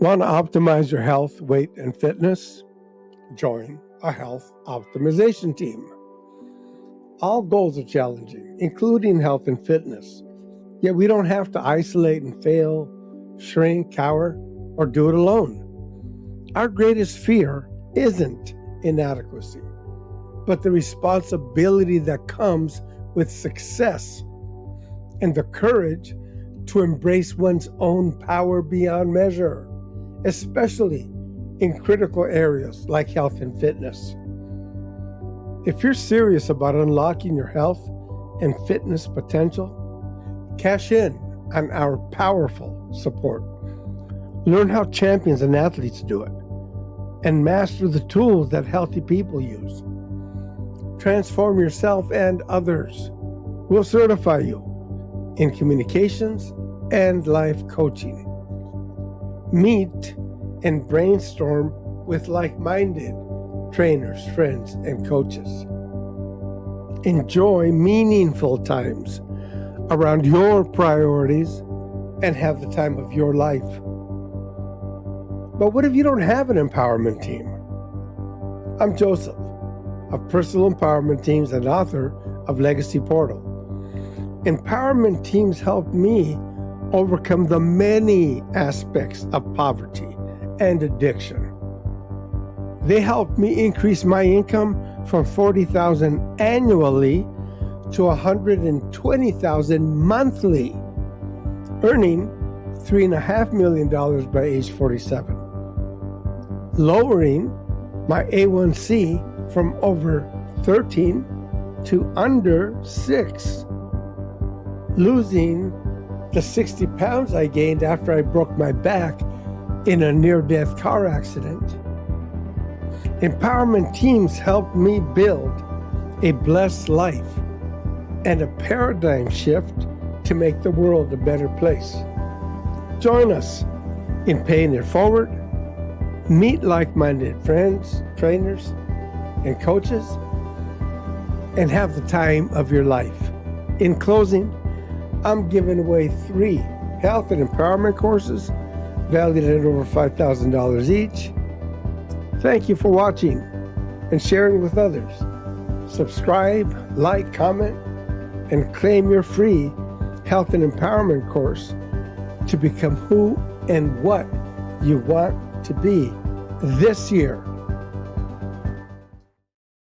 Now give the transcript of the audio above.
Want to optimize your health, weight, and fitness? Join a health optimization team. All goals are challenging, including health and fitness. Yet we don't have to isolate and fail, shrink, cower, or do it alone. Our greatest fear isn't inadequacy, but the responsibility that comes with success and the courage to embrace one's own power beyond measure, especially in critical areas like health and fitness. If you're serious about unlocking your health and fitness potential, cash in on our powerful support. Learn how champions and athletes do it, and master the tools that healthy people use. Transform yourself and others. We'll certify you in communications and life coaching. Meet and brainstorm with like-minded trainers, friends, and coaches. Enjoy meaningful times around your priorities and have the time of your life. But what if you don't have an empowerment team? I'm Joseph of Personal Empowerment Teams and author of Legacy Portal. Empowerment teams help me overcome the many aspects of poverty and addiction. They helped me increase my income from $40,000 annually to $120,000 monthly, earning $3.5 million by age 47, lowering my A1C from over 13 to under 6, losing the 60 pounds I gained after I broke my back in a near-death car accident. Empowerment teams helped me build a blessed life and a paradigm shift to make the world a better place. Join us in paying it forward, meet like-minded friends, trainers, and coaches, and have the time of your life. In closing, I'm giving away 3 health and empowerment courses valued at over $5,000 each. Thank you for watching and sharing with others. Subscribe, like, comment, and claim your free health and empowerment course to become who and what you want to be this year.